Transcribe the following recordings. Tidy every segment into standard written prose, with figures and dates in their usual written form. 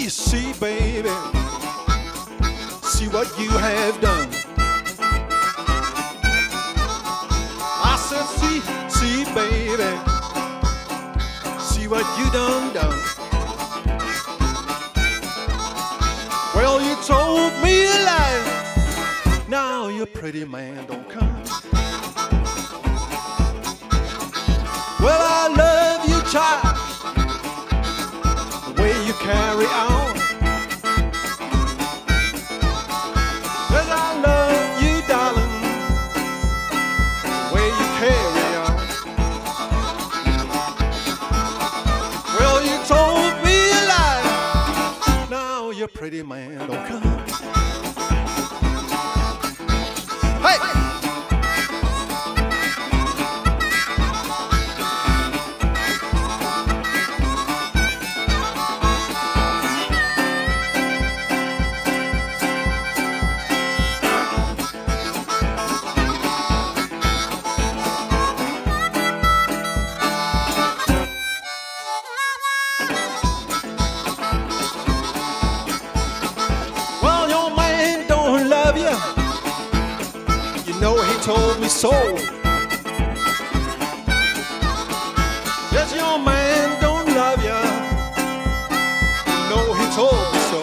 see, baby, see what you have done. I said, see, baby, see what you done. Well, you told me a lie, now your pretty man don't come. Well, I love you, child, the way you carry on. Well, I love you, darling, the way you carry on. Well, you told me a lie, now your pretty man don't come. Hey! Told me so. Yes, your man don't love you. No, he told me so.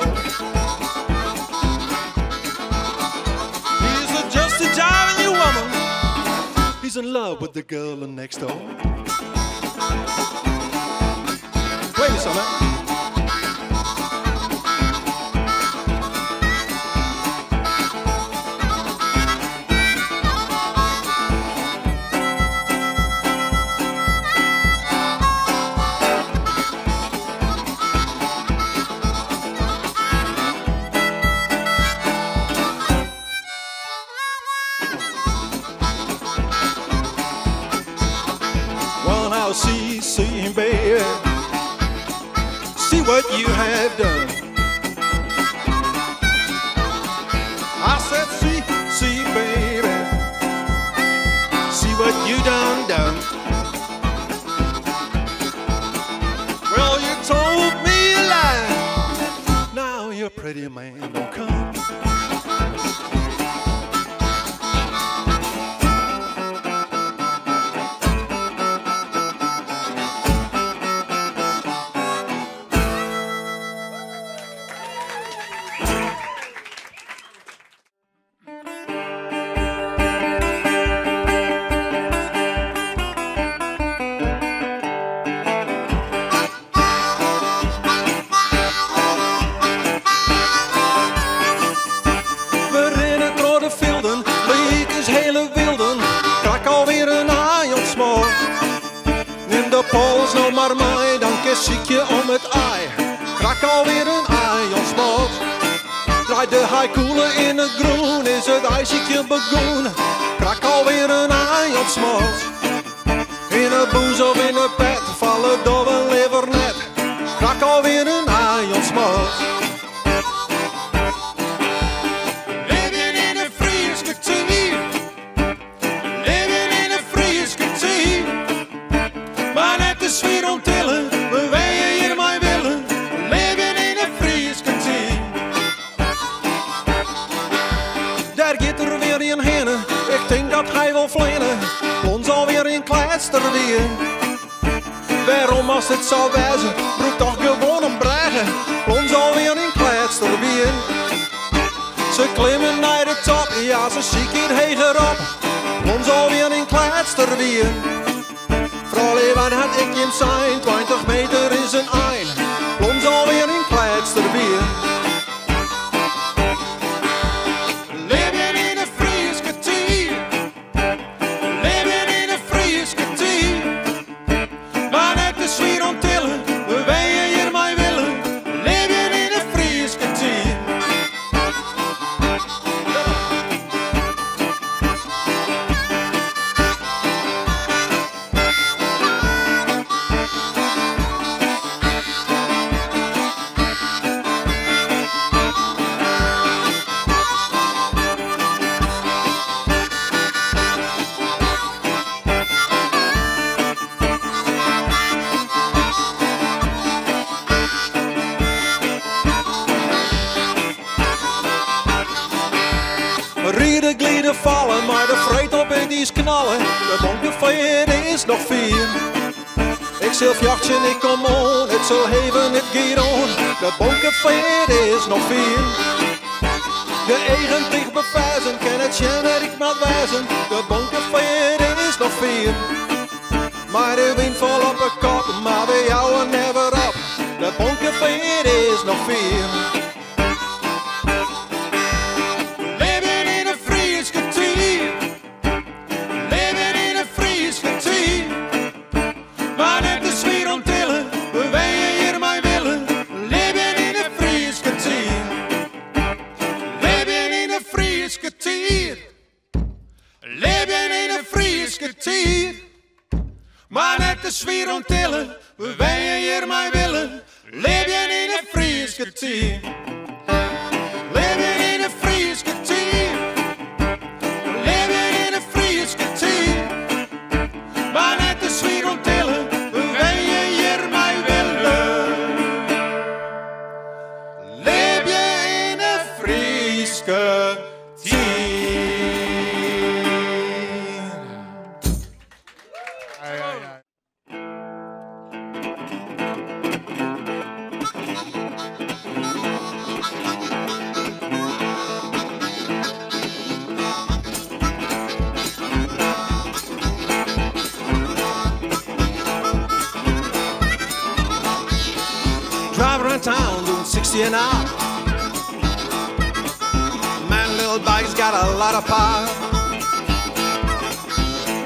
He's just a jiving you woman. He's in love with the girl next door. Play me some, man. See, baby, see what you have done. I said, see, baby, see what you done. Well, you told me a lie, now your pretty man don't come. Nou maar mij, dan kies ik je om het ei. Krak alweer een ei ontsmot. Draait de haikoelen in het groen, is het ijsje begoen. Krak alweer een ei ontsmot. In een boes of in een pet, vallen door een lever net. Krak alweer een ei ontsmot. Living in a free kwartier. Living in a free kwartier. Maar net is weer ontillen, we wij hier maar willen. Leven in een Fries kwartier. Daar gaat er weer een heen, ik denk dat hij wil vlenen. Ons alweer in kletster weer. Waarom als het zou wijzen, broek toch gewoon een bregen. Ons alweer in kletster weer. Ze klimmen naar de top, ja ze zieken heger op. Ons alweer in kletster weer. Vrolijk, wat had ik hem zijn? 20 meter is een eind. Ons alweer in kletster weer. Leven in een Fries kwartier. Leven in een Fries kwartier. Maar net is weer ontillen, we wij hier maar willen. Leven in een Fries kwartier. Rieden glieden vallen, maar de vreet op in die knallen. De bonkenveer is nog vier. Ik zilf jachtje, ik kom on, het zal even het giron. De bonkenveer is nog vier. De eigen dicht bewijzen, kan het generiek maar wijzen. De bonkenveer is nog vier. Maar de wind vol op de kop, maar we houden never op. De bonkenveer is nog vier. Leven in een Frieske tijd. Leven in een Frieske tijd. Maar net is weer ontillen, wij hier mij willen. Leven in een Frieske tijd. Leven in een Frieske tijd. Leven in een Frieske tijd. Maar net is weer ontillen, wij hier mij willen. Leven in een Frieske tijd. Leven in een Frieske tijd. Leven in een Frieske tijd. Maar net is weer ontillen, wij hier mij willen. Leef je in een Frieske tijd. Drive around town doing 60 an hour. Man, little bike's got a lot of power.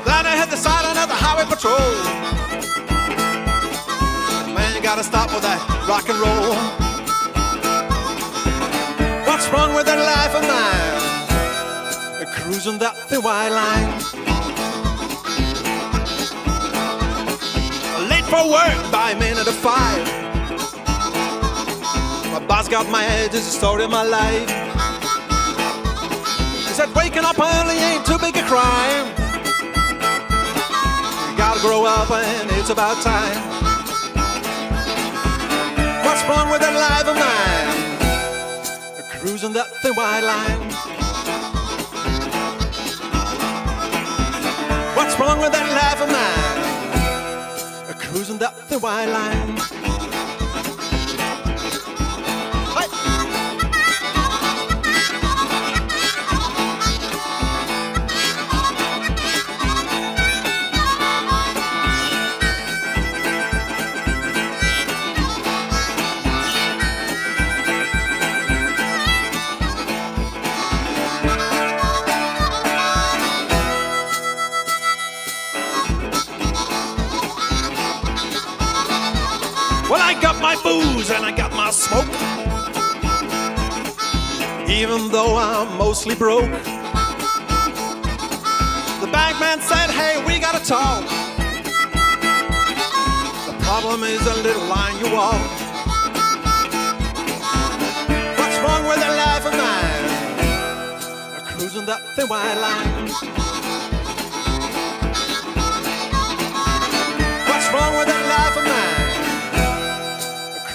Glad I hit the siren of the highway patrol. Man, gotta stop with that rock and roll. What's wrong with that life of mine? Cruising that thin white line. Late for work by a minute of 5. My boss got mad, this is the story of my life. He said waking up early ain't too big a crime. You gotta grow up and it's about time. What's wrong with that life of mine? Cruising that thin white line. What's wrong with that life of mine? Cruising that thin white line. Well, I got my booze and I got my smoke, even though I'm mostly broke. The bagman said, hey, we gotta talk. The problem is a little line you walk. What's wrong with that life of mine? Cruising that thin white line. What's wrong with that life of mine?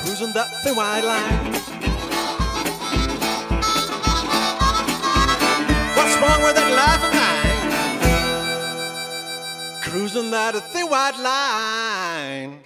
Cruising that thin white line. What's wrong with that life of mine? Cruising that thin white line.